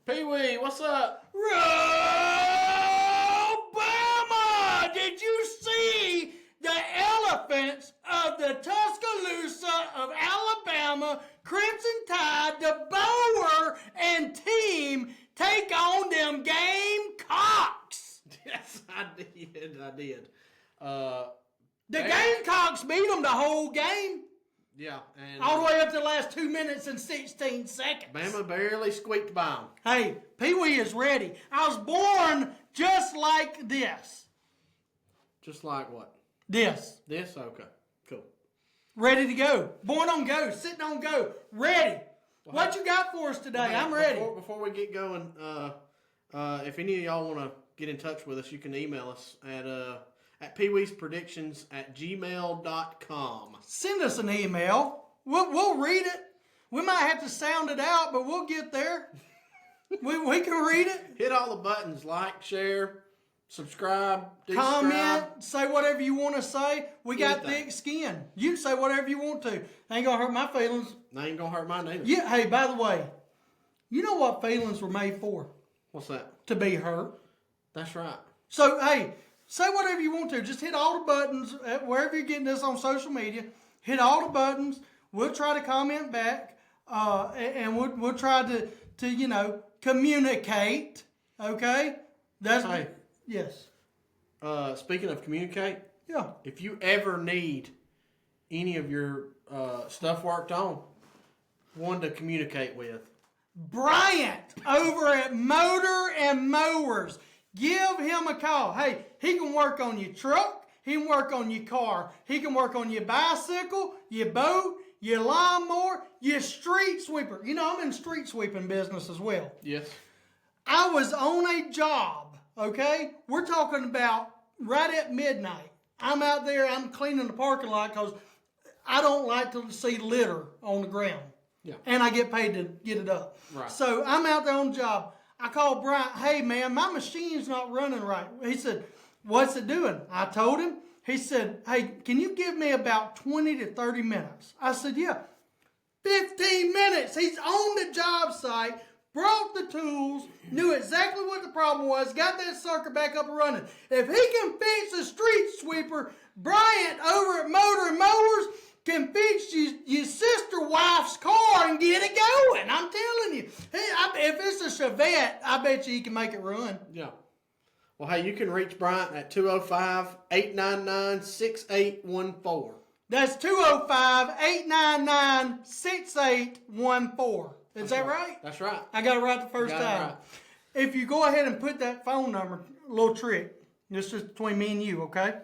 Peewee, what's up? Alabama! Did you see the elephants of the Tuscaloosa of Alabama, Crimson Tide, the Bower, and team take on them Gamecocks? Yes, I did. The Gamecocks beat them the whole game. Yeah. And all the way up to the last 2 minutes and 16 seconds. Bama barely squeaked by them. Hey, Peewee is ready. I was born just like this. Just like what? This. This? Okay. Cool. Ready to go. Born on go. Sitting on go. Ready. What you got for us today? I'm ready. Before we get going, if any of y'all want to get in touch with us, you can email us at peeweespredictions@gmail.com. Send us an email. We'll read it. We might have to sound it out, but we'll get there. we can read it. Hit all the buttons. Like, share, subscribe, comment, say whatever you want to say. We got Anything. thick skin. You can say whatever you want to. Ain't going to hurt my feelings. They ain't going to hurt mine either. Yeah. Hey, by the way, you know what feelings were made for? What's that? To be hurt. That's right. So, hey, say whatever you want to. Just hit all the buttons wherever you're getting this on social media. Hit all the buttons. We'll try to comment back, and we'll try to communicate. Okay? That's hey. Yes. Speaking of communicate, yeah. If you ever need any of your stuff worked on, one to communicate with, Bryant over at Motor and Mowers. Give him a call. Hey, he can work on your truck. He can work on your car. He can work on your bicycle, your boat, your lawnmower, your street sweeper. You know, I'm in street sweeping business as well. yes. I was on a job, okay? We're talking about right at midnight. I'm out there, I'm cleaning the parking lot because I don't like to see litter on the ground. Yeah. And I get paid to get it up. Right. So I'm out there on the job. I called Brian, hey man, my machine's not running right. He said, what's it doing? I told him. He said, hey, can you give me about 20 to 30 minutes? I said, yeah. 15 minutes. He's on the job site, brought the tools, knew exactly what the problem was, got that sucker back up and running. If he can fix a street sweeper, Bryant over at Motor and Mowers can fix your sister wife's car and get it going. I'm telling you. If it's a Chevette, I bet you he can make it run. Yeah. Well, hey, you can reach Bryant at 205-899-6814. That's 205-899-6814. Is that right? That's right. I got it right the first time. Right. If you go ahead and put that phone number, a little trick. This is between me and you, okay?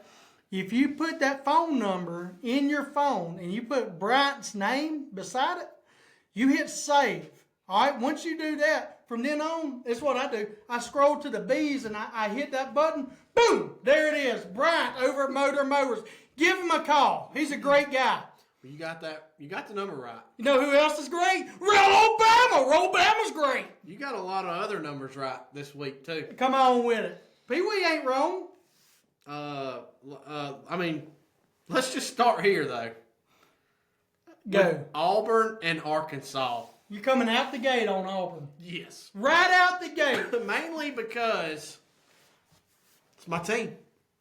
If you put that phone number in your phone and you put Bryant's name beside it, you hit save. All right, once you do that, from then on, it's what I do. I scroll to the B's and I hit that button. Boom, there it is. Bryant over at Motor Mowers. Give him a call. He's a great guy. You got that. You got the number right. You know who else is great? Alabama. Alabama's great. You got a lot of other numbers right this week too. Come on with it. Peewee ain't wrong. I mean, let's just start here though. Go. With Auburn and Arkansas. You're coming out the gate on Auburn. Yes. Right out the gate. Mainly because it's my team.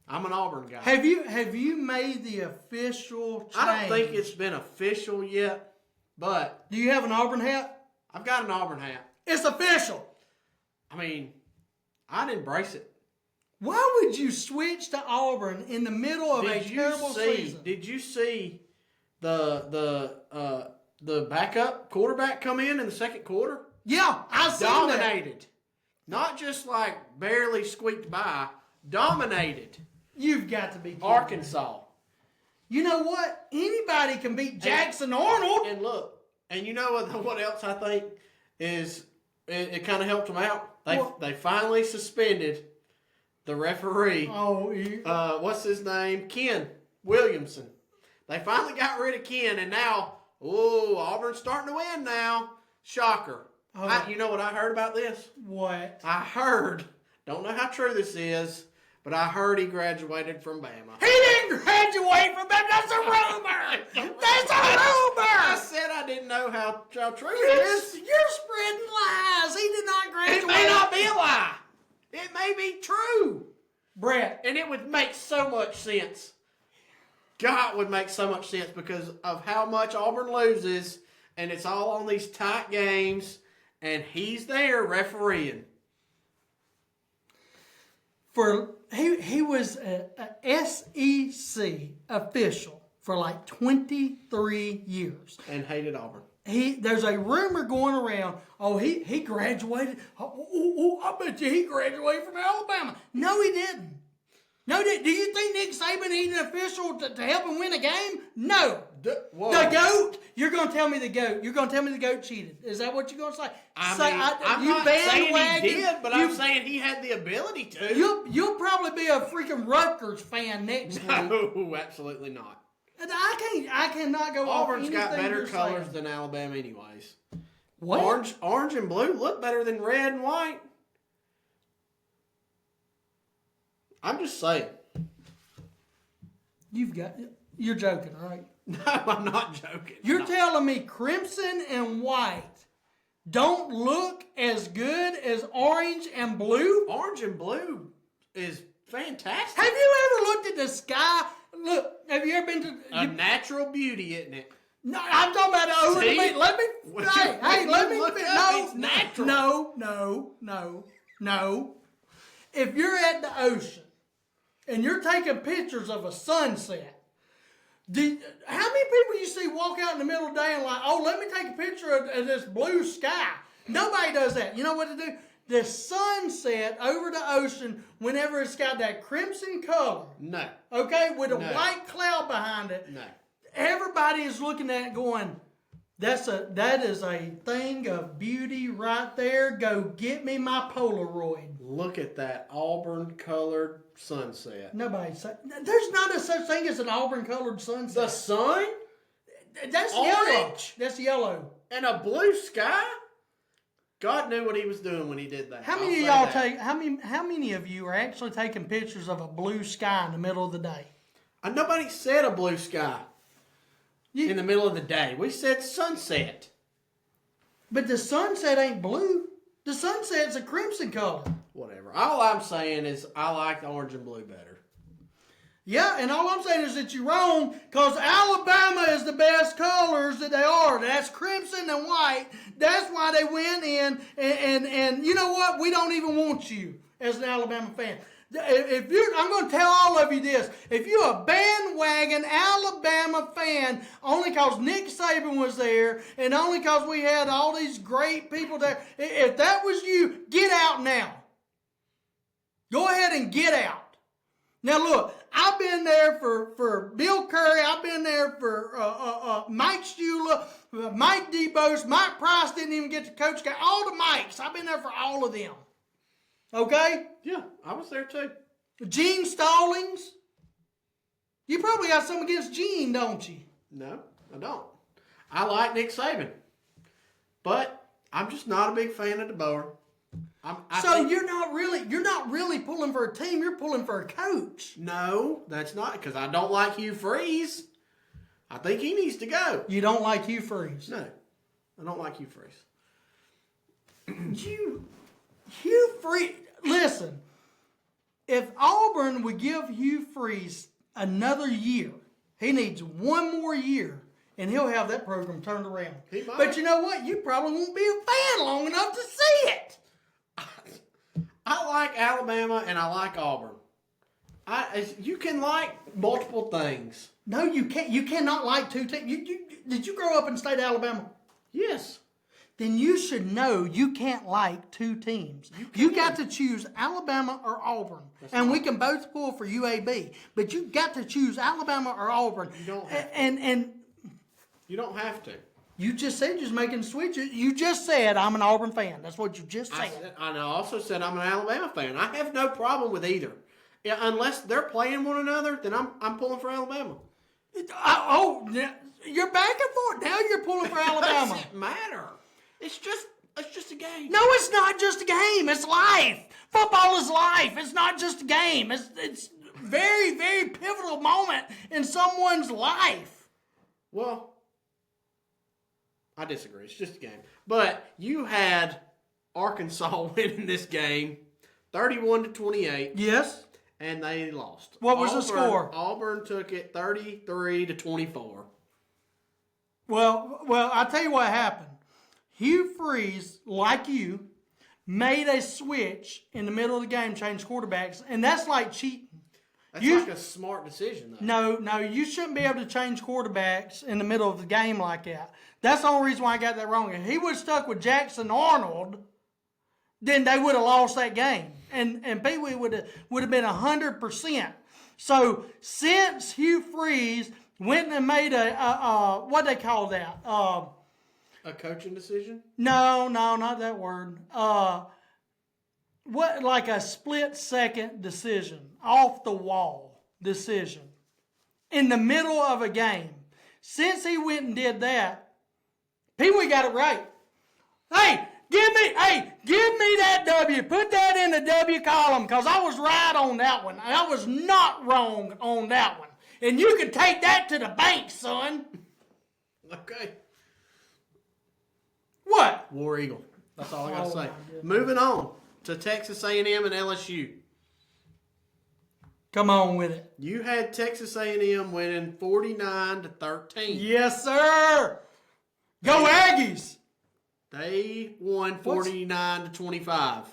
I'm an Auburn guy. Have you made the official change? I don't think it's been official yet, but Do you have an Auburn hat? I've got an Auburn hat. It's official. I mean, I'd embrace it. Why would you switch to Auburn in the middle of a terrible season? Did you see the backup quarterback come in the second quarter? Yeah, I seen Dominated. that. Not just like barely squeaked by. Dominated. You've got to be kidding Arkansas. me. You know what? Anybody can beat Jackson Arnold. And look, and you know what else I think is it kind of helped them out? They finally suspended the referee. Oh, what's his name? Ken Williamson. They finally got rid of Ken, and now, Auburn's starting to win now. Shocker. Oh. You know what I heard about this? what? I heard, don't know how true this is, but I heard he graduated from Bama. He didn't graduate from that. That's a rumor. That's a rumor. I said I didn't know how true it is. You're spreading lies. He did not graduate may be true. Brett. And it would make so much sense. God, it would make so much sense because of how much Auburn loses, and it's all on these tight games, and he's there refereeing. He was a SEC official for like 23 years. And hated Auburn. There's a rumor going around, he graduated. I bet you he graduated from Alabama. No, he didn't. No, do you think Nick Saban needed an official to help him win a game? No. The GOAT? You're going to tell me the GOAT. You're going to tell me the GOAT cheated. Is that what you're going to say? I'm not saying he did, but I'm saying he had the ability to. You'll probably be a freaking Rutgers fan next week. No, absolutely not. I cannot go off Auburn's got better colors than Alabama anyways. What? Orange and blue look better than red and white. I'm just saying. You're joking, right? No, I'm not joking. You're telling me crimson and white don't look as good as orange and blue? Orange and blue is fantastic. Have you ever looked at the sky? Look, have you ever been to... A natural beauty, isn't it? No, I'm talking about over the beat. Let me... It's natural. No. If you're at the ocean and you're taking pictures of a sunset, how many people you see walk out in the middle of the day and like, let me take a picture of this blue sky? Nobody does that. You know what to do? The sunset over the ocean, whenever it's got that crimson color. No. Okay? With a white cloud behind it. No. Everybody is looking at it going, that is a thing of beauty right there. Go get me my Polaroid. Look at that Auburn-colored sunset. There's not a such thing as an Auburn-colored sunset. The sun? That's orange. Yellow. That's yellow. And a blue sky? God knew what he was doing when he did that. How many of y'all how many of you are actually taking pictures of a blue sky in the middle of the day? Nobody said a blue sky in the middle of the day. We said sunset. But the sunset ain't blue. The sunset's a crimson color. Whatever. All I'm saying is I like the orange and blue better. Yeah, and all I'm saying is that you're wrong because Alabama is the best colors that they are. That's crimson and white. That's why they went in. And you know what? We don't even want you as an Alabama fan. I'm going to tell all of you this. If you're a bandwagon Alabama fan, only because Nick Saban was there and only because we had all these great people there, if that was you, get out now. Go ahead and get out. Now look, I've been there for Bill Curry. I've been there for Mike Shula, Mike DeBose. Mike Price didn't even get to coach. All the Mikes. I've been there for all of them. Okay? Yeah, I was there too. Gene Stallings. You probably got something against Gene, don't you? No, I don't. I like Nick Saban. But I'm just not a big fan of DeBoer. You're not really pulling for a team. You're pulling for a coach. No, that's not because I don't like Hugh Freeze. I think he needs to go. You don't like Hugh Freeze? No, I don't like Hugh Freeze. Hugh Freeze. Listen, if Auburn would give Hugh Freeze another year, he needs one more year, and he'll have that program turned around. He might. But you know what? You probably won't be a fan long enough to see it. I like Alabama and I like Auburn. You can like multiple things. No, you can't. You cannot like two teams. Did you grow up in the state of Alabama? Yes. Then you should know you can't like two teams. You got to choose Alabama or Auburn. We can both pull for UAB. But you got to choose Alabama or Auburn. You don't have to. You don't have to. You just said you're making a switch. You just said I'm an Auburn fan. That's what you just said. I also said I'm an Alabama fan. I have no problem with either. Yeah, unless they're playing one another, then I'm pulling for Alabama. You're back and forth. Now you're pulling for Alabama. It doesn't matter. It's just a game. No, it's not just a game. It's life. Football is life. It's not just a game. It's very, very pivotal moment in someone's life. Well, I disagree. It's just a game. But you had Arkansas winning this game 31-28. Yes. And they lost. What was the score? Auburn took it 33-24. Well, I'll tell you what happened. Hugh Freeze, like you, made a switch in the middle of the game, changed quarterbacks, and that's like cheating. That's like a smart decision, though. No, you shouldn't be able to change quarterbacks in the middle of the game like that. That's the only reason why I got that wrong. If he would have stuck with Jackson Arnold, then they would have lost that game. And Peewee would have been 100%. So since Hugh Freeze went and made a what they call that? A coaching decision? No, not that word. What, like a split-second decision, off the wall decision, in the middle of a game. Since he went and did that, Peewee got it right. Hey, give me that W. Put that in the W column, because I was right on that one. I was not wrong on that one. And you can take that to the bank, son. Okay. What? War Eagle. That's all I got to say. Moving on to Texas A&M and LSU. Come on with it. You had Texas A&M winning 49-13. Yes, sir. Go Aggies. They won 49-25.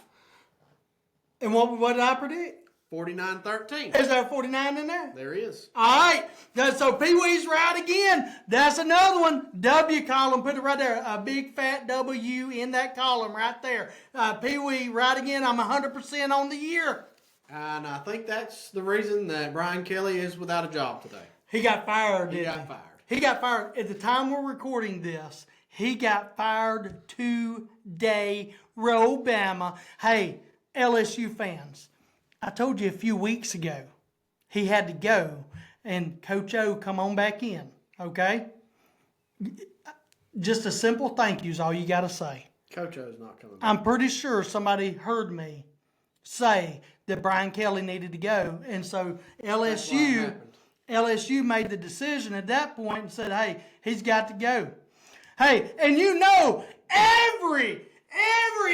And what did I predict? 49-13. Is there a 49 in there? There is. All right. So Pee-wee's right again. That's another one. W column. Put it right there. A big fat W in that column right there. Pee-wee right again. I'm 100% on the year. And I think that's the reason that Brian Kelly is without a job today. He got fired, He got fired. He got fired. At the time we're recording this, he got fired today. Robama. Hey, LSU fans. I told you a few weeks ago he had to go and Coach O come on back in, okay? Just a simple thank you is all you got to say. Coach O's not coming back. I'm pretty sure somebody heard me say that Brian Kelly needed to go, and so LSU made the decision at that point and said, hey, he's got to go. Hey, and you know every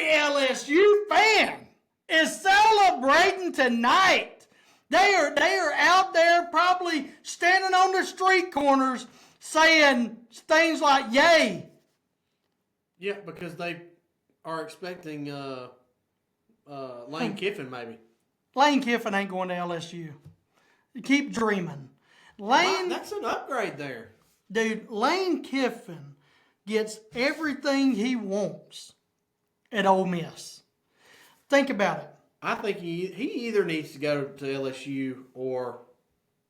LSU fan is celebrating tonight. They are out there probably standing on the street corners saying things like, yay. Yeah, because they are expecting Lane Kiffin maybe. Lane Kiffin ain't going to LSU. Keep dreaming. That's an upgrade there. Dude, Lane Kiffin gets everything he wants at Ole Miss. Think about it. I think he either needs to go to LSU or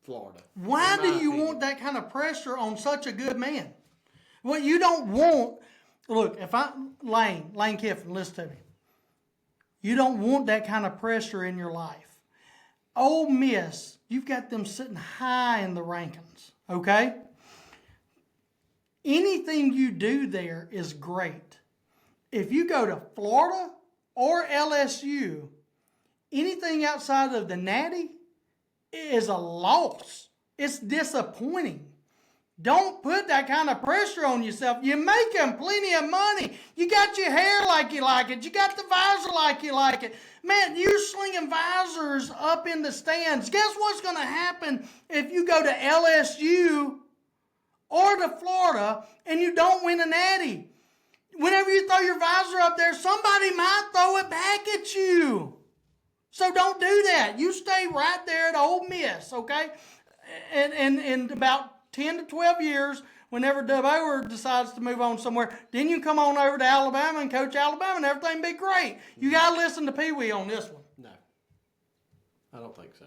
Florida. Why do you want that kind of pressure on such a good man? Well, you don't want... Look, Lane Kiffin, listen to me. You don't want that kind of pressure in your life. Ole Miss, you've got them sitting high in the rankings, okay? Anything you do there is great. If you go to Florida or LSU, anything outside of the Natty is a loss. It's disappointing. Don't put that kind of pressure on yourself. You're making plenty of money. You got your hair like you like it. You got the visor like you like it. Man, you're slinging visors up in the stands. Guess what's going to happen if you go to LSU or to Florida and you don't win a Natty? Whenever you throw your visor up there, somebody might throw it back at you. So don't do that. You stay right there at Ole Miss, okay? And about 10 to 12 years, whenever DeBoer decides to move on somewhere, then you come on over to Alabama and coach Alabama and everything be great. You got to listen to Peewee on this one. No. I don't think so.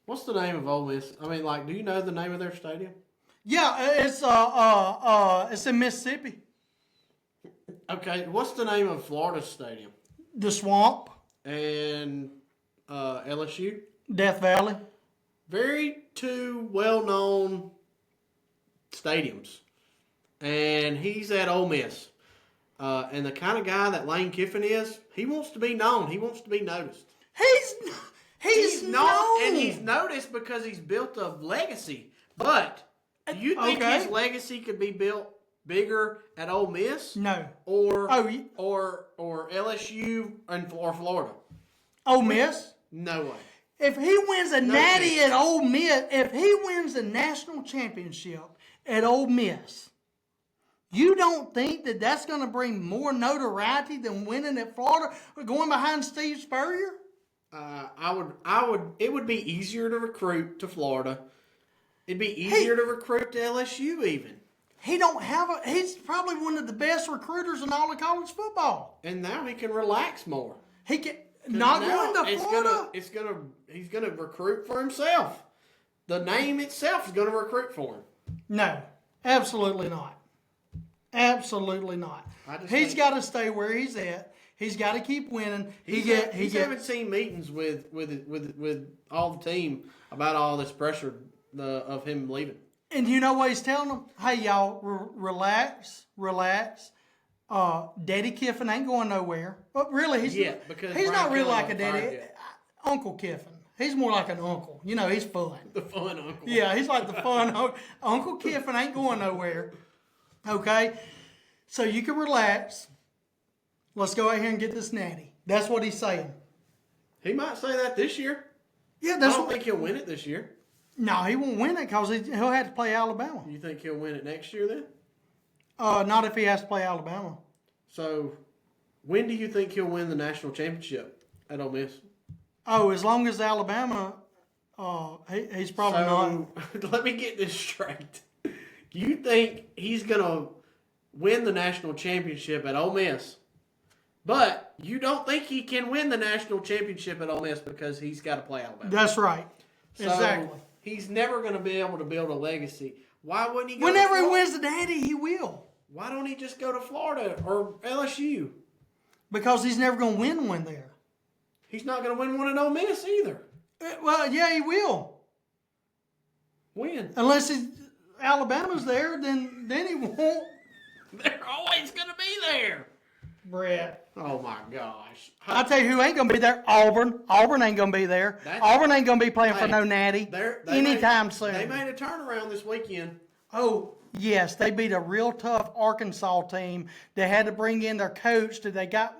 What's the name of Ole Miss? I mean, do you know the name of their stadium? Yeah, it's in Mississippi. Okay, what's the name of Florida's stadium? The Swamp. And LSU? Death Valley. Very two well-known stadiums. And he's at Ole Miss. And the kind of guy that Lane Kiffin is, he wants to be known. He wants to be noticed. He's known. And he's noticed because he's built a legacy. But do you think his legacy could be built bigger at Ole Miss? No. Or LSU or Florida? Ole Miss. No way. If he wins a natty at Ole Miss, if he wins the national championship at Ole Miss, you don't think that that's going to bring more notoriety than winning at Florida or going behind Steve Spurrier? It would be easier to recruit to Florida. It'd be easier to recruit to LSU even. He's probably one of the best recruiters in all of college football. And now he can relax more. He can not going to Florida. He's gonna recruit for himself. The name itself is gonna recruit for him. No, absolutely not. Absolutely not. He's got to stay where he's at. He's got to keep winning. He's having seen meetings with all the team about all this pressure of him leaving. And you know what he's telling them? Hey, y'all, relax. Daddy Kiffin ain't going nowhere. But really, he's not really like a daddy. Uncle Kiffin. He's more like an uncle. You know, he's fun. The fun uncle. Yeah, he's like the fun uncle. Uncle Kiffin ain't going nowhere. Okay? So you can relax. Let's go out here and get this natty. That's what he's saying. He might say that this year. Yeah, I don't think he'll win it this year. No, he won't win it because he'll have to play Alabama. You think he'll win it next year then? Not if he has to play Alabama. So, when do you think he'll win the national championship at Ole Miss? Oh, as long as Alabama, he's probably not. Let me get this straight. You think he's going to win the national championship at Ole Miss, but you don't think he can win the national championship at Ole Miss because he's got to play Alabama? That's right. So exactly. He's never going to be able to build a legacy. Why wouldn't he go Whenever he wins the natty, he will. Why don't he just go to Florida or LSU? Because he's never going to win one there. He's not going to win one at Ole Miss either. Well, yeah, he will. When? Unless Alabama's there, then he won't. They're always going to be there. Brett. Oh, my gosh. I'll tell you who ain't going to be there. Auburn. Auburn ain't going to be there. Auburn ain't going to be playing for no natty anytime soon. They made a turnaround this weekend. Oh, yes. They beat a real tough Arkansas team. They had to bring in their coach that they got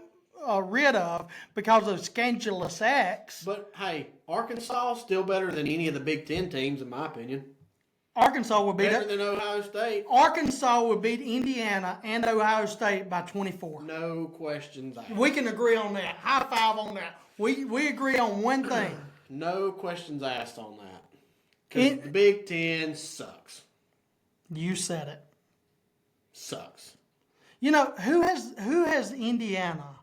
rid of because of scandalous acts. But, hey, Arkansas is still better than any of the Big Ten teams, in my opinion. Arkansas would beat better than Ohio State. Arkansas would beat Indiana and Ohio State by 24. No questions asked. We can agree on that. High five on that. We agree on one thing. No questions asked on that. Because the Big Ten sucks. You said it. Sucks. You know, who has Indiana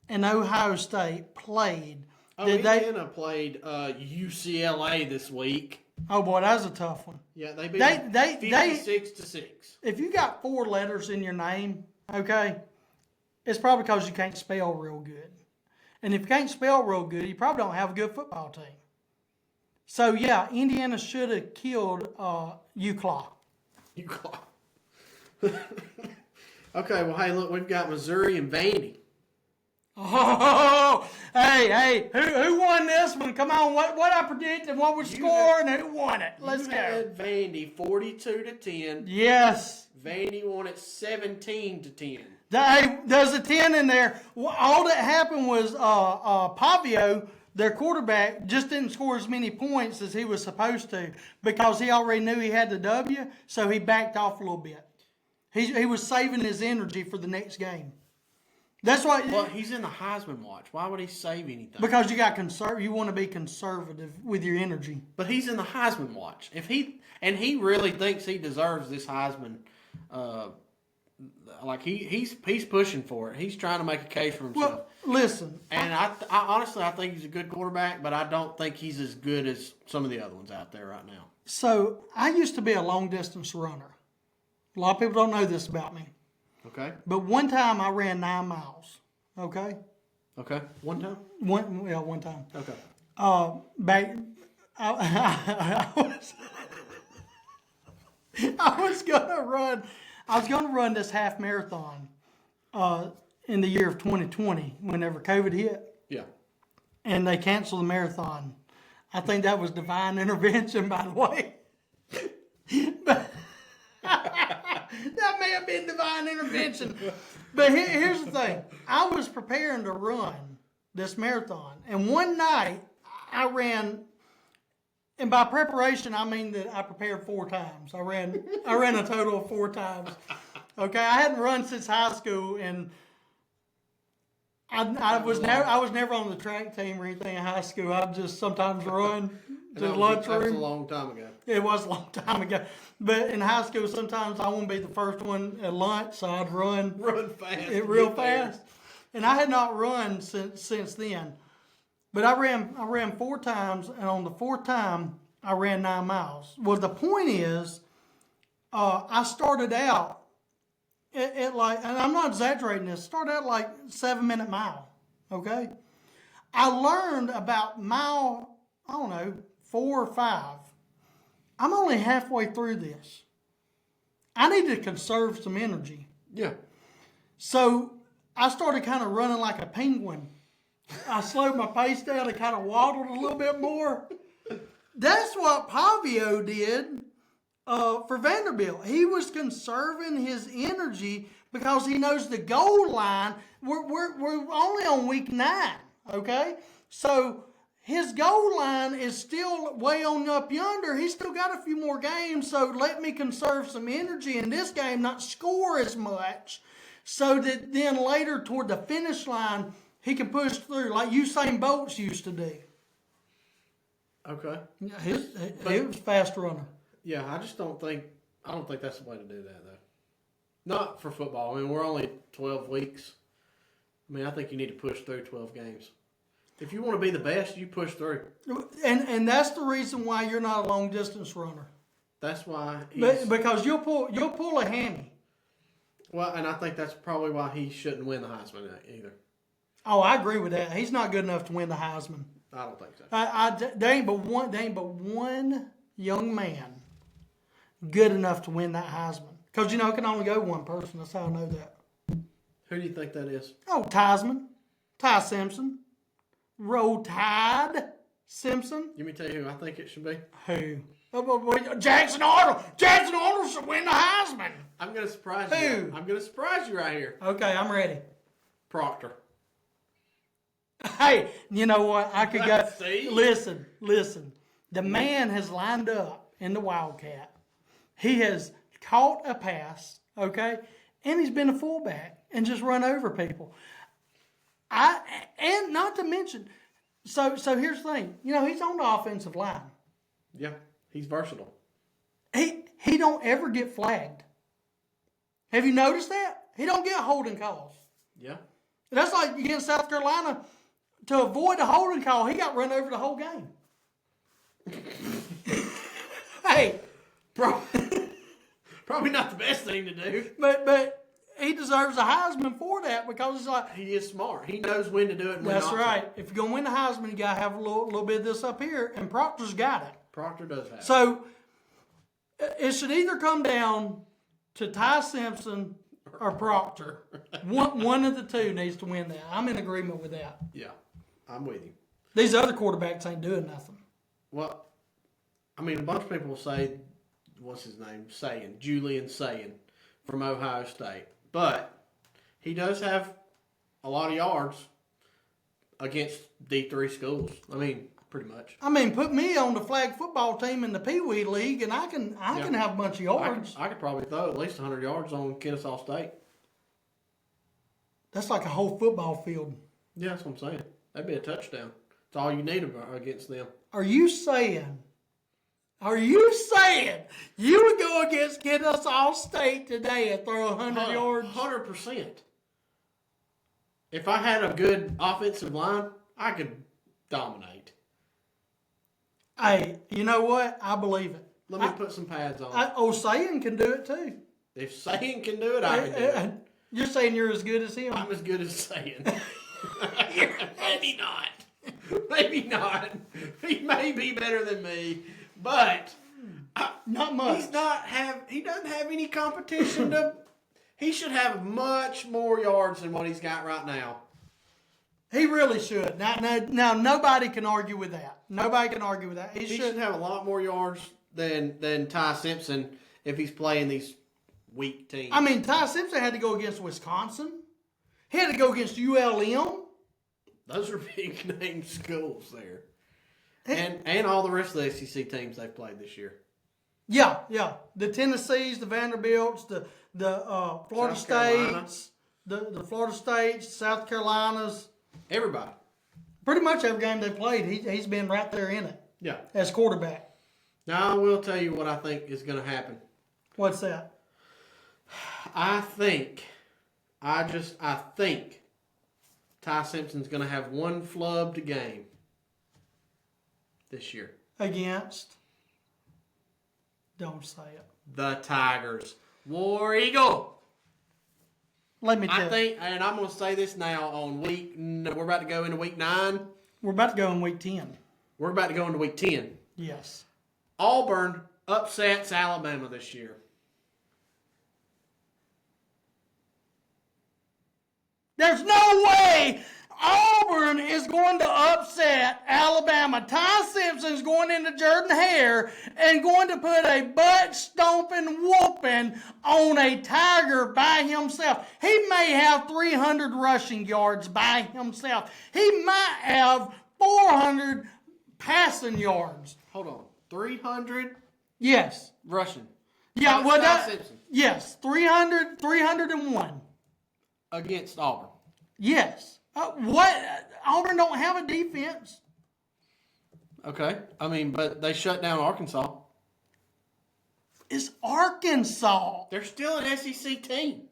and Ohio State played? Indiana played UCLA this week. Oh boy, that was a tough one. Yeah, they beat 56-6. If you got 4 letters in your name, okay, it's probably because you can't spell real good. And if you can't spell real good, you probably don't have a good football team. So yeah, Indiana should have killed UCLA. UCLA. Okay, well, hey, look, we've got Missouri and Vandy. Oh, hey, who won this one? Come on, what I predicted, what was score, and who won it? Let's go. Had Vandy 42-10. Yes. Vandy won it 17-10. There's a 10 in there. All that happened was Pavio, their quarterback, just didn't score as many points as he was supposed to because he already knew he had the W, so he backed off a little bit. He was saving his energy for the next game. That's why. Well, he's in the Heisman watch. Why would he save anything? Because you want to be conservative with your energy. But he's in the Heisman watch. He really thinks he deserves this Heisman. He's pushing for it. He's trying to make a case for himself. Well, listen. And I honestly think he's a good quarterback, but I don't think he's as good as some of the other ones out there right now. So I used to be a long distance runner. A lot of people don't know this about me. Okay. But one time I ran 9 miles. Okay. Okay. One time. One time. Okay. Back. I was gonna run this half marathon in the year of 2020 whenever COVID hit. Yeah. And they canceled the marathon. I think that was divine intervention, by the way. But that may have been divine intervention. But here's the thing. I was preparing to run this marathon. And one night, I ran, and by preparation, I mean that I prepared 4 times. I ran a total of 4 times. Okay, I hadn't run since high school, and I was never on the track team or anything in high school. I'd just sometimes run to the lunchroom. That was a long time ago. It was a long time ago. But in high school, sometimes I wouldn't be the first one at lunch, so I'd run fast. Real fast. And I had not run since then. But I ran 4 times, and on the 4th time, I ran 9 miles. Well, the point is, I started out at like, and I'm not exaggerating this, started out like 7-minute mile, okay? I learned about mile, I don't know, 4 or 5. I'm only halfway through this. I need to conserve some energy. Yeah. So I started kind of running like a penguin. I slowed my pace down and kind of waddled a little bit more. That's what Pavio did for Vanderbilt. He was conserving his energy because he knows the goal line. We're only on week 9, okay? So his goal line is still way on up yonder. He's still got a few more games, so let me conserve some energy in this game, not score as much, so that then later toward the finish line, he can push through like Usain Bolt used to do. Okay. Yeah, he was a fast runner. Yeah, I don't think that's the way to do that, though. Not for football. I mean, we're only 12 weeks. I mean, I think you need to push through 12 games. If you want to be the best, you push through. And that's the reason why you're not a long distance runner. That's why because you'll pull a hammy. Well, and I think that's probably why he shouldn't win the Heisman either. Oh, I agree with that. He's not good enough to win the Heisman. I don't think so. There ain't but one young man good enough to win that Heisman. Because, it can only go one person. That's how I know that. Who do you think that is? Oh, Ty Simpson. Roll Tide Simpson. Let me tell you who I think it should be. Who? Jackson Arnold. Jackson Arnold should win the Heisman. I'm going to surprise you. Who? I'm going to surprise you right here. Okay, I'm ready. Proctor. Hey, you know what? I could go. See? Listen. The man has lined up in the Wildcat. He has caught a pass, okay? And he's been a fullback and just run over people. And not to mention, so here's the thing. He's on the offensive line. Yeah, he's versatile. He don't ever get flagged. Have you noticed that? He don't get holding calls. Yeah. That's like against South Carolina. To avoid a holding call, he got run over the whole game. Hey, probably not the best thing to do. But he deserves a Heisman for that because it's like he is smart. He knows when to do it. And when that's not right. If you're gonna win the Heisman, you gotta have a little bit of this up here, and Proctor's got it. Proctor does have it. So it should either come down to Ty Simpson or Proctor. One of the two needs to win that. I'm in agreement with that. Yeah, I'm with you. These other quarterbacks ain't doing nothing. Well, I mean, a bunch of people will say, what's his name? Julian Sayin from Ohio State. But he does have a lot of yards against D3 schools. I mean, pretty much. I mean, put me on the flag football team in the Peewee League, and I can have a bunch of yards. I could probably throw at least 100 yards on Kennesaw State. That's like a whole football field. Yeah, that's what I'm saying. That'd be a touchdown. That's all you need against them. Are you saying you would go against Kennesaw State today and throw 100 yards? 100%. If I had a good offensive line, I could dominate. Hey, you know what? I believe it. Let me put some pads on. Sayin can do it too. If Sayin can do it, I can do it. You're saying you're as good as him? I'm as good as Sayin. Maybe not. Maybe not. He may be better than me, but not much. He doesn't have any competition to. He should have much more yards than what he's got right now. He really should. Now nobody can argue with that. Nobody can argue with that. He should have a lot more yards than Ty Simpson if he's playing these weak teams. I mean, Ty Simpson had to go against Wisconsin. He had to go against ULM. Those are big name schools there. And all the rest of the SEC teams they've played this year. Yeah. The Tennessees, the Vanderbilts, the Florida States, the Florida States, South Carolinas. Everybody. Pretty much every game they played, he's been right there in it. Yeah. As quarterback. Now, I will tell you what I think is going to happen. What's that? I think Ty Simpson's going to have one flubbed game this year. Against? Don't say it. The Tigers. War Eagle. Let me tell you. I think, and I'm going to say this now we're about to go into week 9. We're about to go in week 10. We're about to go into week 10. Yes. Auburn upsets Alabama this year. There's no way Auburn is going to upset Alabama. Ty Simpson's going into Jordan Hare and going to put a butt-stomping whooping on a Tiger by himself. He may have 300 rushing yards by himself. He might have 400 passing yards. Hold on. 300? Yes. Rushing. Yeah, well, Ty Simpson. Yes, 301. Against Auburn. Yes. What? Auburn don't have a defense. Okay. I mean, but they shut down Arkansas. It's Arkansas. They're still an SEC team.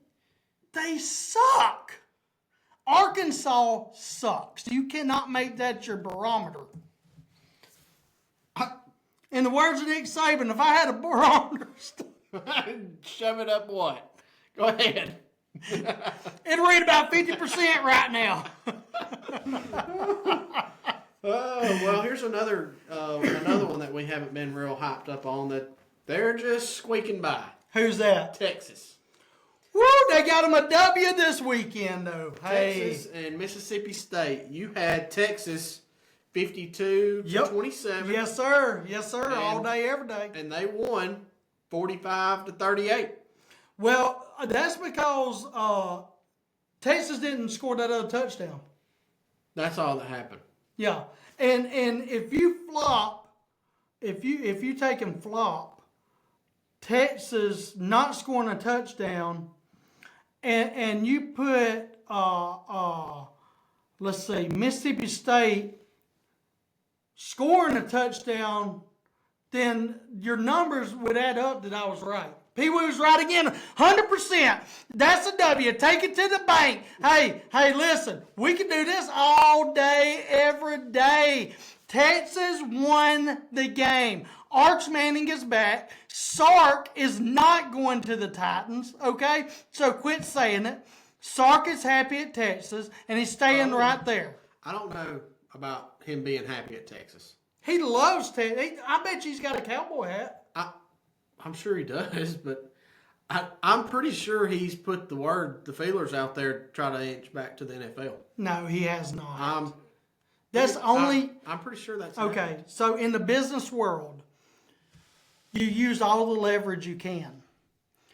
They suck. Arkansas sucks. You cannot make that your barometer. In the words of Nick Saban, if I had a barometer, shove it up what? Go ahead. It'd read about 50% right now. Oh, well, here's another one that we haven't been real hyped up on that they're just squeaking by. Who's that? Texas. Woo, they got them a W this weekend, though. Texas and Mississippi State. You had Texas 52-27. Yes, sir. Yes, sir. All day, every day. And they won 45-38. Well, that's because Texas didn't score that other touchdown. That's all that happened. Yeah, and if you flop, if you take and flop, Texas not scoring a touchdown, and you put let's see, Mississippi State scoring a touchdown, then your numbers would add up that I was right. Peewee was right again, 100%. That's a W. Take it to the bank. Hey, listen, we can do this all day, every day. Texas won the game. Arch Manning is back. Sark is not going to the Titans, okay? So quit saying it. Sark is happy at Texas, and he's staying right there. I don't know about him being happy at Texas. He loves Texas. I bet you he's got a cowboy hat. I'm sure he does, but I'm pretty sure he's put the feelers out there to try to inch back to the NFL. No, he has not. I'm pretty sure that's okay. happened. So in the business world, you use all the leverage you can.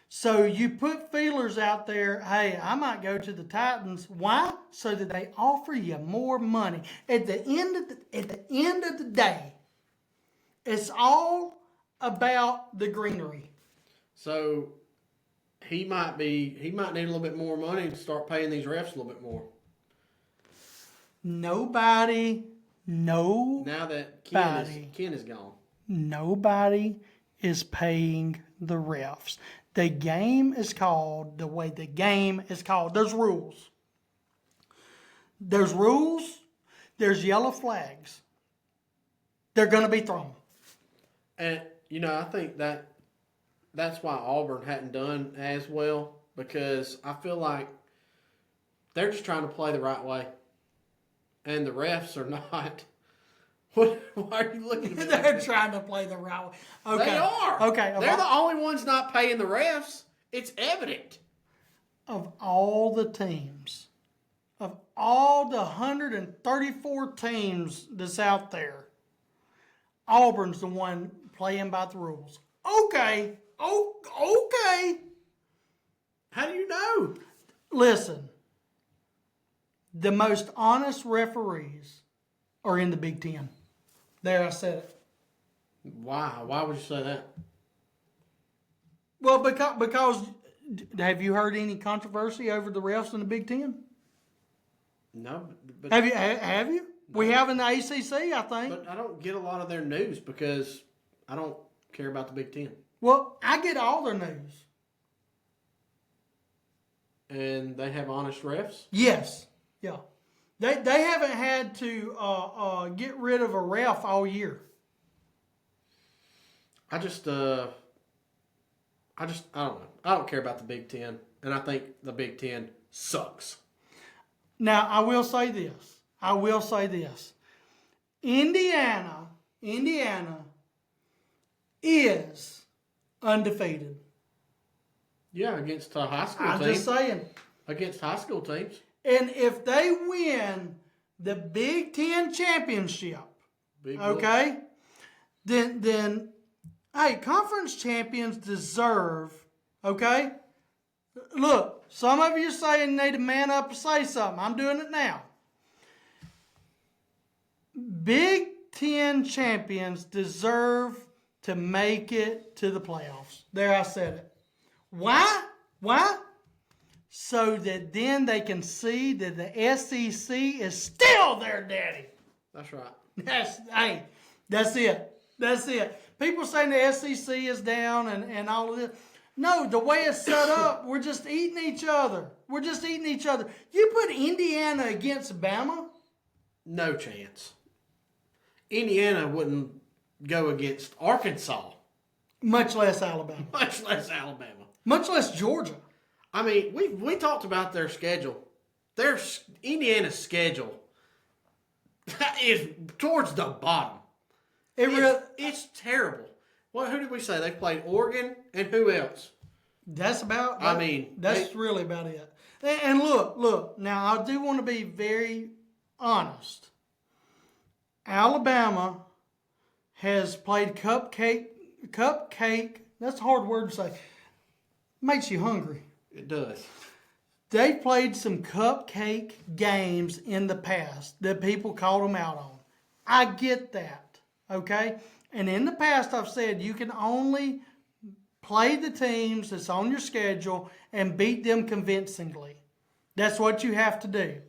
So you put feelers out there. Hey, I might go to the Titans. Why? So that they offer you more money. At the end of the day, it's all about the greenery. So he might need a little bit more money to start paying these refs a little bit more. Nobody. Now that Ken is gone. Nobody is paying the refs. The game is called the way the game is called. There's rules. There's There's yellow flags. They're going to be thrown. And I think that's why Auburn hadn't done as well, because I feel like they're just trying to play the right way, and the refs are not. Why are you looking at me? They're trying to play the right way. Okay. They are. Okay. They're the only ones not paying the refs. It's evident. Of all the teams, of all the 134 teams that's out there, Auburn's the one playing by the rules. Okay. Okay. How do you know? Listen. the most honest referees are in the Big Ten. There, I said it. Why? Why would you say that? Well, because have you heard any controversy over the refs in the Big Ten? No. But Have you? No. We have in the ACC, I think. But I don't get a lot of their news because I don't care about the Big Ten. Well, I get all their news. And they have honest refs? Yes. Yeah. They haven't had to get rid of a ref all year. I don't know. I don't care about the Big Ten, and I think the Big Ten sucks. Now, I will say this. Indiana is undefeated. Yeah, against high school teams. I'm just saying. Against high school teams. And if they win the Big Ten championship, okay, then hey, conference champions deserve, okay? Look, some of you saying need to man up and say something. I'm doing it now. Big Ten champions deserve to make it to the playoffs. There, I said it. Why? So that then they can see that the SEC is still their daddy. That's right. That's it. People saying the SEC is down and all of this. No, the way it's set up, we're just eating each other. You put Indiana against Bama? No chance. Indiana wouldn't go against Arkansas. Much less Alabama. Much less Georgia. I mean, we talked about their schedule. Indiana's schedule is towards the bottom. It's terrible. Who did we say? They played Oregon and who else? That's really about it. And look. Now, I do want to be very honest. Alabama has played cupcake. That's a hard word to say. Makes you hungry. It does. They played some cupcake games in the past that people called them out on. I get that, okay? And in the past, I've said you can only play the teams that's on your schedule and beat them convincingly. That's what you have to do.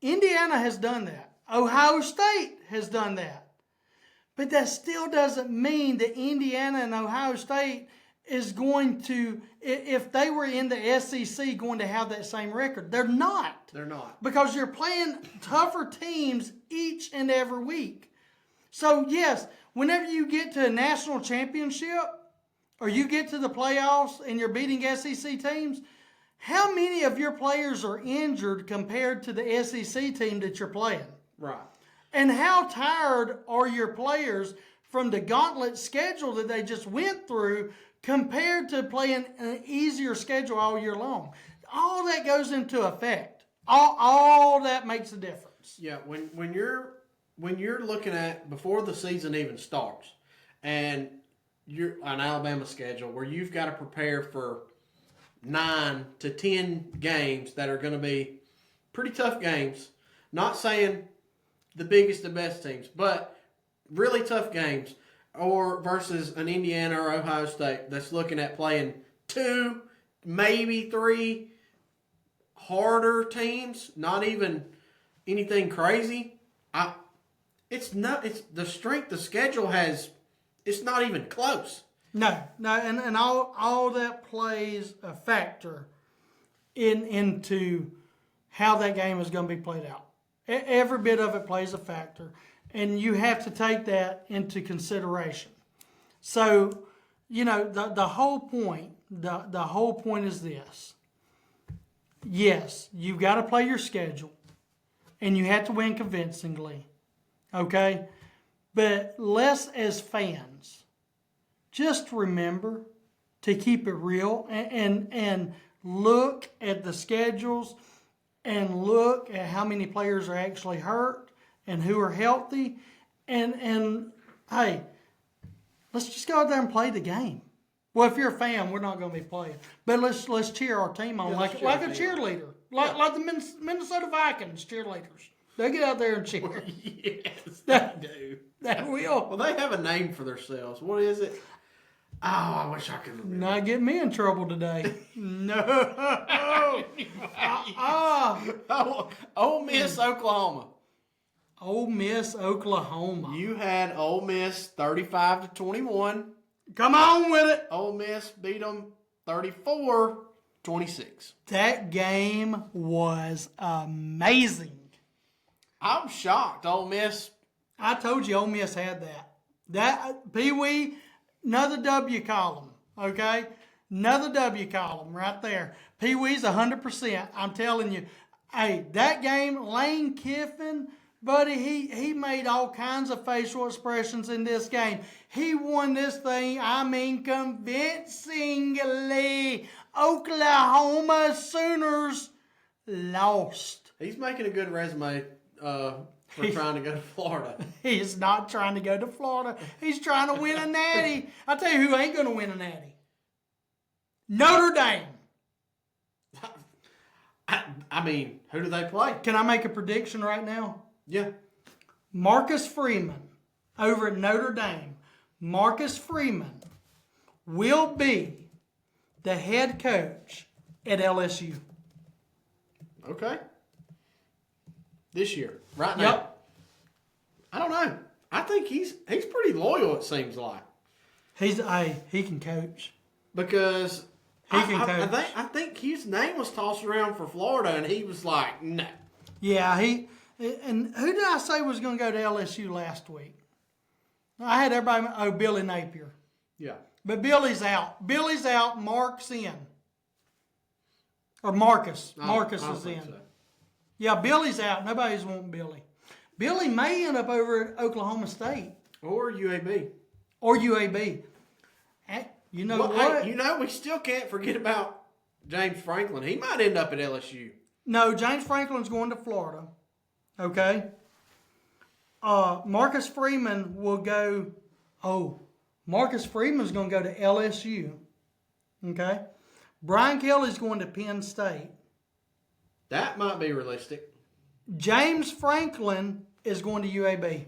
Indiana has done that. Ohio State has done that. But that still doesn't mean that Indiana and Ohio State is going to, if they were in the SEC, going to have that same record. They're not. Because you're playing tougher teams each and every week. So, yes, whenever you get to a national championship or you get to the playoffs and you're beating SEC teams, how many of your players are injured compared to the SEC team that you're playing? Right. And how tired are your players from the gauntlet schedule that they just went through compared to playing an easier schedule all year long? All that goes into effect. All that makes a difference. Yeah, when you're looking at before the season even starts, and you're an Alabama schedule where you've got to prepare for 9 to 10 games that are going to be pretty tough games. Not saying the biggest and best teams, but really tough games. Or versus an Indiana or Ohio State that's looking at playing 2, maybe 3 harder teams, not even anything crazy. It's the strength the schedule has. It's not even close. No, and all that plays a factor into how that game is going to be played out. Every bit of it plays a factor, and you have to take that into consideration. So, the whole point is this. Yes, you've got to play your schedule, and you have to win convincingly, okay? But let's, as fans, just remember to keep it real and look at the schedules and look at how many players are actually hurt and who are healthy. And hey, let's just go out there and play the game. Well, if you're a fan, we're not going to be playing. But let's cheer our team on like a cheerleader. Like the Minnesota Vikings cheerleaders. They get out there and cheer. Yes, they do. They will. Well, they have a name for themselves. What is it? Oh, I wish I could remember. Not get me in trouble today. No. Ole Miss, Oklahoma. Ole Miss, Oklahoma. You had Ole Miss 35-21. Come on with it. Ole Miss beat them 34-26. That game was amazing. I'm shocked. Ole Miss. I told you Ole Miss had that. That Peewee, another W column, okay? Another W column right there. Peewee's 100%. I'm telling you. Hey, that game, Lane Kiffin, buddy, he made all kinds of facial expressions in this game. He won this thing, convincingly. Oklahoma Sooners lost. He's making a good resume for trying to go to Florida. He's not trying to go to Florida. He's trying to win a natty. I'll tell you who ain't going to win a natty. Notre Dame. I mean, who do they play? Can I make a prediction right now? Yeah. Marcus Freeman over at Notre Dame. Marcus Freeman will be the head coach at LSU. Okay. This year, right now. Yep. I don't know. I think he's pretty loyal, it seems like. He can coach. Because He can coach. I think his name was tossed around for Florida, and he was like, no. Yeah, and who did I say was going to go to LSU last week? I had everybody, Billy Napier. Yeah. But Billy's out. Billy's out, Mark's in. Or Marcus. Marcus is in. So. Yeah, Billy's out. Nobody's wanting Billy. Billy may end up over at Oklahoma State. Or UAB. Or UAB. You know what? Hey, we still can't forget about James Franklin. He might end up at LSU. No, James Franklin's going to Florida. Okay? Marcus Freeman will go... Marcus Freeman's going to go to LSU. Okay? Brian Kelly's going to Penn State. That might be realistic. James Franklin is going to UAB.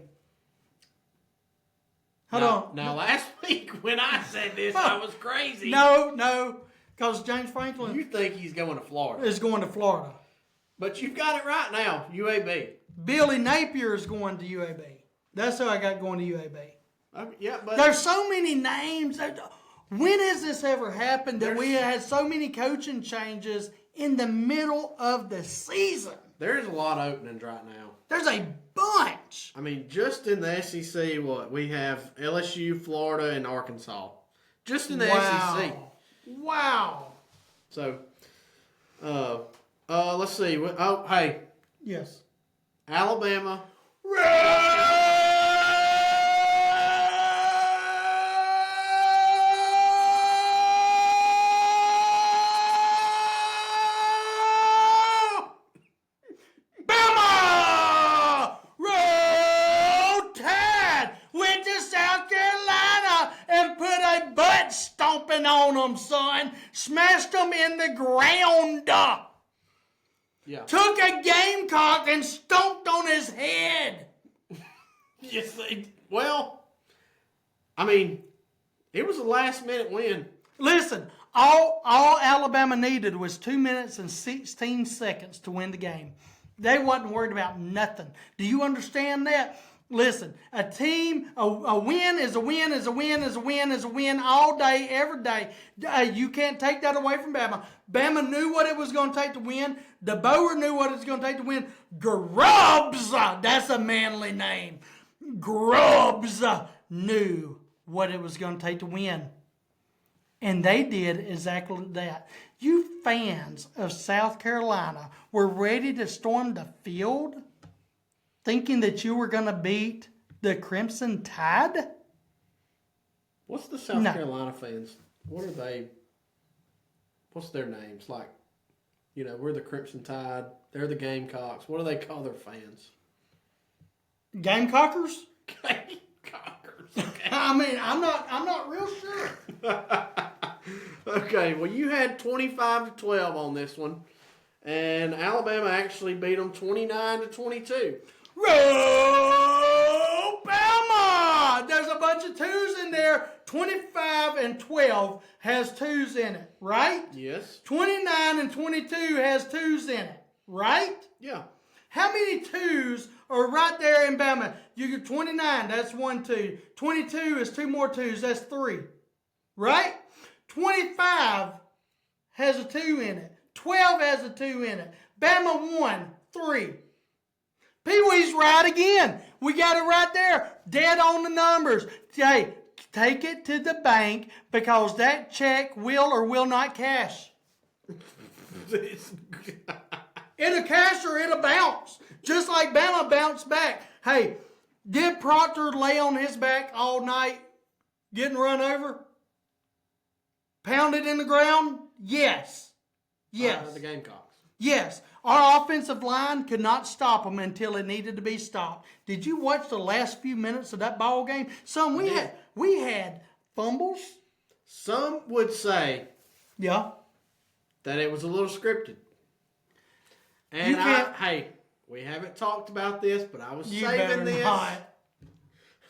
Hold on. Now, last week when I said this, I was crazy. No, because James Franklin... You think he's going to Florida. ...is going to Florida. But you've got it right now, UAB. Billy Napier is going to UAB. That's who I got going to UAB. Yeah, but... There's so many names. When has this ever happened that we had so many coaching changes in the middle of the season? There's a lot of openings right now. There's a bunch. I mean, just in the SEC, we have LSU, Florida, and Arkansas. Just in the SEC. Wow. So, let's see. Oh, hey. Yes. Alabama. On them, son. Smashed them in the ground. Yeah. Took a gamecock and stomped on his head. Yes, well, I mean, it was a last-minute win. Listen, all Alabama needed was 2 minutes and 16 seconds to win the game. They wasn't worried about nothing. Do you understand that? Listen, a team, a win is a win is a win is a win is a win all day, every day. You can't take that away from Bama. Bama knew what it was going to take to win. DeBoer knew what it was going to take to win. Grubbs, that's a manly name. Grubbs knew what it was going to take to win. And they did exactly that. You fans of South Carolina were ready to storm the field thinking that you were going to beat the Crimson Tide? What's the South Carolina fans? What are they? What's their names? Like, we're the Crimson Tide. They're the Gamecocks. What do they call their fans? Gamecockers? Gamecockers. Okay. I mean, I'm not real sure. Okay, well, you had 25-12 on this one. And Alabama actually beat them 29-22. Roll Bama! There's a bunch of twos in there. 25-12 has twos in it, right? Yes. 29-22 has twos in it, right? Yeah. How many twos are right there in Bama? You get 29, that's 1 2. 22 is 2 more twos, that's 3. Right? 25 has a 2 in it. 12 has a 2 in it. Bama 1, 3. Pee-wee's right again. We got it right there. Dead on the numbers. Hey, take it to the bank because that check will or will not cash. It'll cash or it'll bounce. Just like Bama bounced back. Hey, did Proctor lay on his back all night getting run over? Pounded in the ground? Yes. Yes. The Gamecocks. Yes. Our offensive line could not stop them until it needed to be stopped. Did you watch the last few minutes of that ball game? Son, we had fumbles. Some would say that it was a little scripted. And hey, we haven't talked about this, but I was saving this.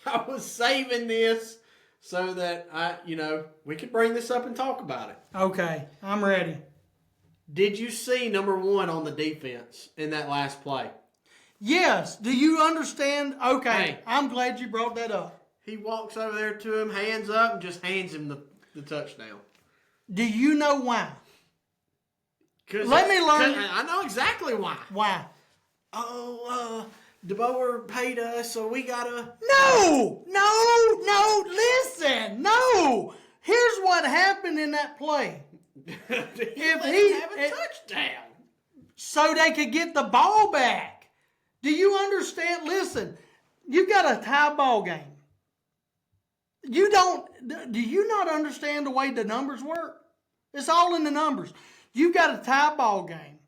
I was saving this so that we could bring this up and talk about it. Okay, I'm ready. Did you see number 1 on the defense in that last play? Yes. Do you understand? Okay, hey, I'm glad you brought that up. He walks over there to him, hands up, and just hands him the touchdown. Do you know why? Let me learn. I know exactly why. Why? DeBoer paid us, so we gotta. No! Listen, no. Here's what happened in that play. If he have a touchdown, so they could get the ball back. Do you understand? Listen, you've got a tie ball game. Do you not understand the way the numbers work? It's all in the numbers. You've got a tie ball game.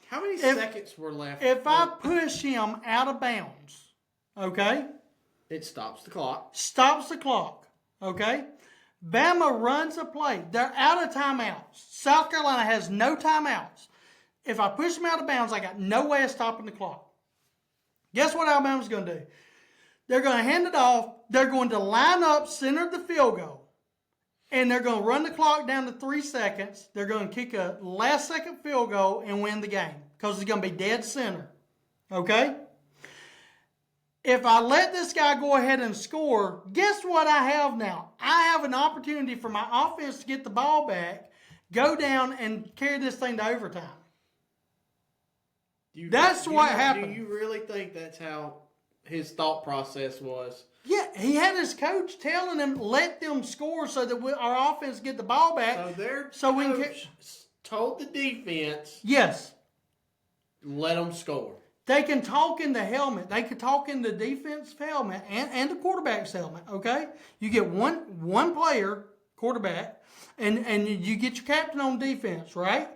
How many seconds were left? If I push him out of bounds, okay? It stops the clock. Stops the clock, okay? Bama runs a play. They're out of timeouts. South Carolina has no timeouts. If I push them out of bounds, I got no way of stopping the clock. Guess what Alabama's going to do? They're going to hand it off. They're going to line up, center the field goal. And they're going to run the clock down to 3 seconds. They're going to kick a last-second field goal and win the game because it's going to be dead center. Okay? If I let this guy go ahead and score, guess what I have now? I have an opportunity for my offense to get the ball back, go down, and carry this thing to overtime. That's what happened. Do you really think that's how his thought process was? Yeah, he had his coach telling him, let them score so that our offense get the ball back. So their coach told the defense, yes, let them score. They can talk in the helmet. They can talk in the defense helmet and the quarterback's helmet, okay? You get one player, quarterback, and you get your captain on defense, right?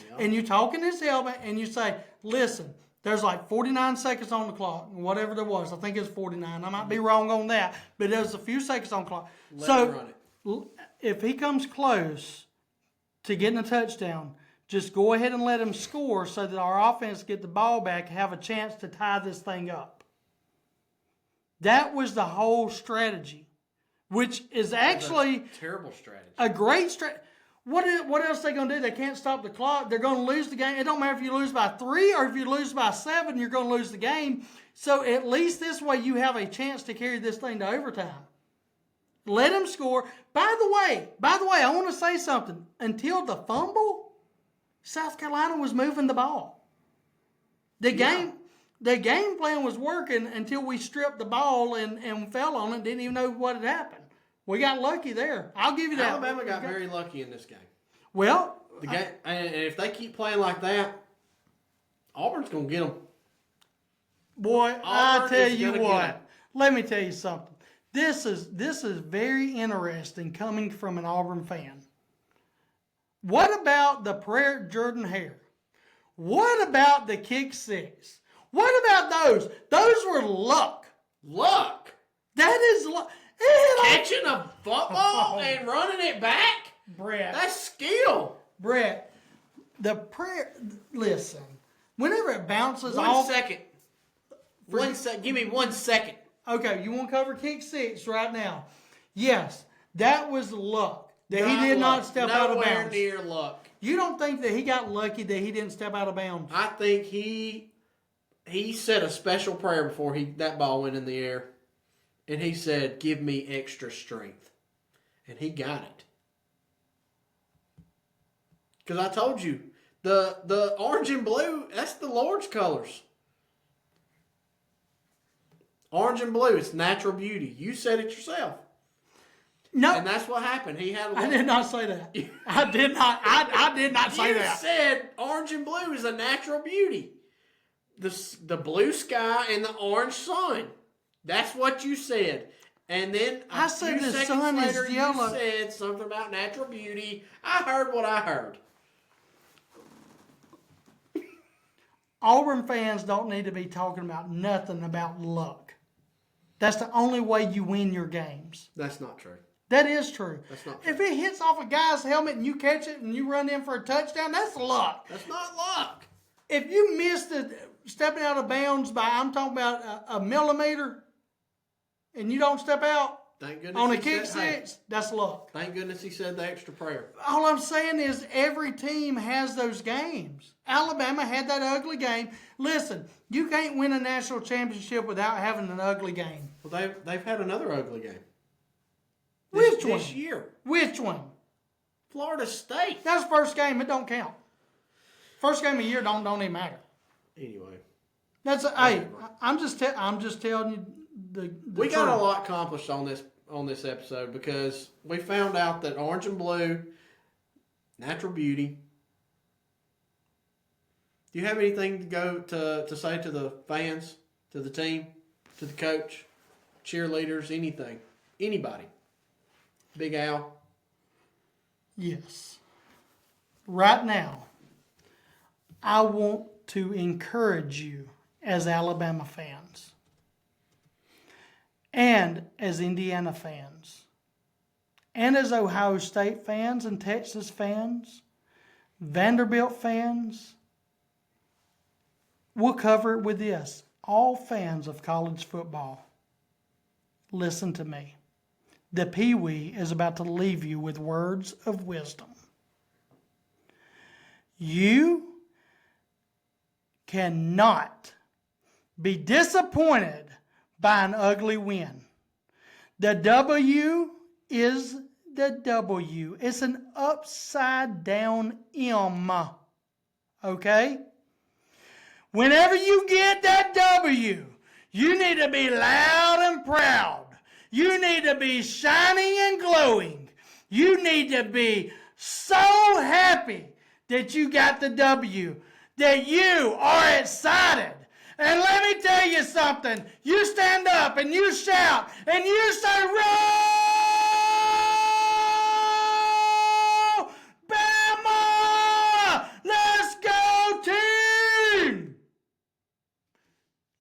Yep. And you talk in his helmet and you say, listen, there's like 49 seconds on the clock, whatever there was. I think it's 49. I might be wrong on that, but there's a few seconds on the clock. Let him run it. If he comes close to getting a touchdown, just go ahead and let him score so that our offense get the ball back and have a chance to tie this thing up. That was the whole strategy, which is actually a terrible strategy. A great strategy. What else are they going to do? They can't stop the clock. They're going to lose the game. It don't matter if you lose by 3 or if you lose by 7, you're going to lose the game. So at least this way you have a chance to carry this thing to overtime. Let him score. By the way, I want to say something. Until the fumble, South Carolina was moving the ball. The game plan was working until we stripped the ball and fell on it. Didn't even know what had happened. We got lucky there. I'll give you that. Alabama got very lucky in this game. Well, and if they keep playing like that, Auburn's going to get them. Boy, I tell you what. Let me tell you something. This is very interesting coming from an Auburn fan. What about the prayer Jordan Hare? What about the kick 6? What about those? Those were luck. Luck? That is luck. Catching a football and running it back? Brett. That's skill. Brett, the prayer, listen, whenever it bounces One off. second. Give me 1 second. Okay, you want to cover kick 6 right now. Yes, that was luck. That he did luck. not step out of Nowhere bounds. near luck. You don't think that he got lucky that he didn't step out of bounds? I think he said a special prayer before that ball went in the air. And he said, give me extra strength. And he got it. Because I told you, the orange and blue, that's the Lord's colors. Orange and blue, it's natural beauty. You said it yourself. No. And that's what happened. He had I did not say that. I did not. I did not say that. You said orange and blue is a natural beauty. The blue sky and the orange sun. That's what you said. And then I said the sun later, is yellow. You said something about natural beauty. I heard what I heard. Auburn fans don't need to be talking about nothing about luck. That's the only way you win your games. That's not true. That is true. That's not true. If it hits off a guy's helmet and you catch it and you run in for a touchdown, that's luck. That's not luck. If you missed stepping out of bounds by, I'm talking about a millimeter, and you don't step out Thank goodness on a he kick said, 6, that's luck. Thank goodness he said the extra prayer. All I'm saying is every team has those games. Alabama had that ugly game. Listen, you can't win a national championship without having an ugly game. Well, they've had another ugly game. Which one? This year. Which one? Florida State. That's the first game. It don't count. First game of the year don't even matter. Anyway. Hey, I'm just telling you the we got truth. a lot accomplished on this episode because we found out that orange and blue, natural beauty. Do you have anything to go to say to the fans, to the team, to the coach, cheerleaders, anything, anybody? Big Al. Yes. Right now, I want to encourage you as Alabama fans and as Indiana fans and as Ohio State fans and Texas fans, Vanderbilt fans. We'll cover it with this. All fans of college football, listen to me. The Peewee is about to leave you with words of wisdom. You cannot be disappointed by an ugly win. The W is the W. It's an upside down M. Okay? Whenever you get that W, you need to be loud and proud. You need to be shining and glowing. You need to be so happy that you got the W, that you are excited. And let me tell you something. You stand up and you shout and you say, roll!